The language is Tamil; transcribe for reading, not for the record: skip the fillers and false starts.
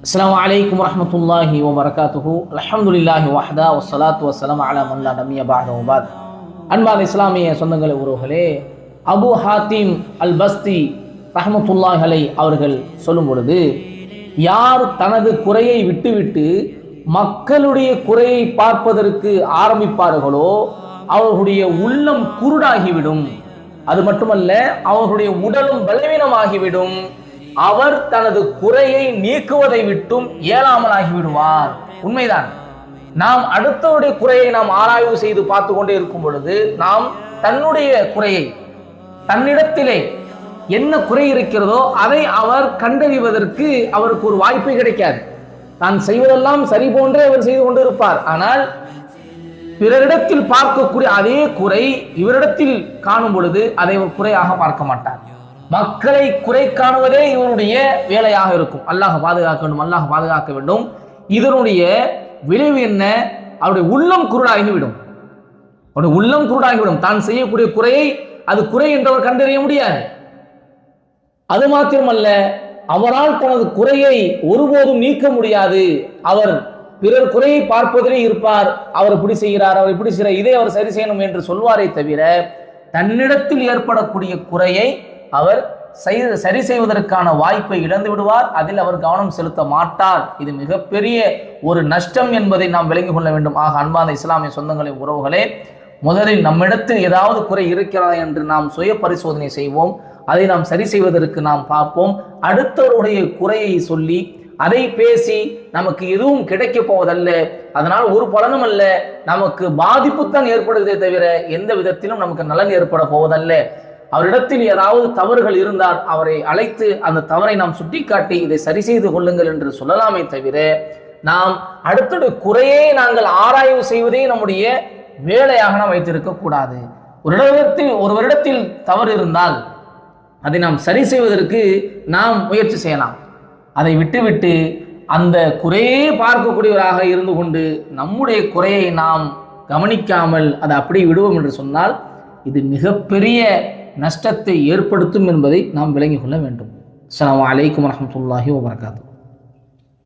அஸ்ஸலாமு அலைக்கும் வரஹ்மத்துல்லாஹி வபரகாத்துஹு. அல்ஹம்துலில்லாஹி வஹ்தா வஸ்ஸலாத்து வஸ்ஸலாமு அலா மன் லா நபிய்ய பஅதஹு வபஅத். அன்பான இஸ்லாமிய சொந்தங்களே, உறவுகளே, அபு ஹாத்திம் அல் பஸ்தி ரஹ்மத்துல்லாஹி அலைஹி அவர்கள் சொல்லும் பொழுது, யார் தனது குறையை விட்டுவிட்டு மக்களுடைய குறையை பார்ப்பதற்கு ஆரம்பிப்பார்களோ அவர்களுடைய உள்ளம் குருடாகிவிடும். அது மட்டுமல்ல, அவர்களுடைய உடலும் பலவீனமாகிவிடும். அவர் தனது குறையை நீக்குவதை விட்டும் இயலாமலாகி விடுவார். உண்மைதான். நாம் அடுத்தவருடைய குறையை நாம் ஆராய்வு செய்து பார்த்து கொண்டே இருக்கும் பொழுது, நாம் தன்னுடைய குறையை, தன்னிடத்திலே என்ன குறை இருக்கிறதோ அதை அவர் கண்டறிவதற்கு அவருக்கு ஒரு வாய்ப்பே கிடைக்காது. தான் செய்வதெல்லாம் சரி போன்றே அவர் செய்து கொண்டு இருப்பார். ஆனால் பிறரிடத்தில் பார்க்கக்கூடிய அதே குறை இவரிடத்தில் காணும் பொழுது அதை ஒரு குறையாக பார்க்க மாட்டார். மக்களை குறை காணுவதே இவருடைய வேலையாக இருக்கும். அல்லாஹ் பாதுகாக்க வேண்டும், அல்லாஹ் பாதுகாக்க வேண்டும். இதனுடைய விளைவு என்ன? அவருடைய உள்ளம் குருடாகிவிடும். அவருடைய உள்ளம் குருடாகிவிடும். தான் செய்யக்கூடிய குறையை அது குறை என்றவர் கண்டறிய முடியாது. அது மாத்திரமல்ல, அவரால் தனது குறையை ஒருபோதும் நீக்க முடியாது. அவர் பிறர் குறையை பார்ப்பதிலே இருப்பார். அவர் இப்படி செய்கிறார், அவர் இப்படி செய்கிறார், இதை அவர் சரி செய்யணும் என்று சொல்வாரே தவிர, தன்னிடத்தில் ஏற்படக்கூடிய குறையை அவர் சரி செய்வதற்கான வாய்ப்பை இழந்து விடுவார். அதில் அவர் கவனம் செலுத்த மாட்டார். இது மிகப்பெரிய ஒரு நஷ்டம் என்பதை நாம் விளங்கிக் கொள்ள வேண்டும். ஆக அன்பான இஸ்லாமிய சொந்தங்களின் உறவுகளே, முதலில் நம்மிடத்தில் ஏதாவது குறை இருக்கிறதா என்று நாம் சுய பரிசோதனை செய்வோம். அதை நாம் சரி செய்வதற்கு நாம் பார்ப்போம். அடுத்தவருடைய குறையை சொல்லி அதை பேசி நமக்கு எதுவும் கிடைக்க போவதல்ல. அதனால் ஒரு பலனும் அல்ல, நமக்கு பாதிப்புத்தான் ஏற்படுவதே தவிர எந்த விதத்திலும் நமக்கு நலன் ஏற்பட போவதல்ல. அவரிடத்தில் ஏதாவது தவறுகள் இருந்தால் அவரை அழைத்து அந்த தவறை நாம் சுட்டிக்காட்டி இதை சரி செய்து கொள்ளுங்கள் என்று சொல்லலாமே தவிர, நாம் அடுத்தது குறையே நாங்கள் ஆராய்வு செய்வதே நம்முடைய வேலையாக நாம் வைத்திருக்க கூடாது. ஒருவரிடத்தில் தவறு இருந்தால் அதை நாம் சரி செய்வதற்கு நாம் முயற்சி செய்யலாம். அதை விட்டுவிட்டு அந்த குறையே பார்க்கக்கூடியவராக இருந்து கொண்டு நம்முடைய குறையை நாம் கவனிக்காமல் அதை அப்படி விடுவோம் என்று சொன்னால் இது மிகப்பெரிய நஷ்டத்தை ஏற்படுத்தும் என்பதை நாம் விளங்கிக் கொள்ள வேண்டும். அஸ்ஸலாமு அலைக்கும் வரஹ்மத்துல்லாஹி வபரகாத்துஹு.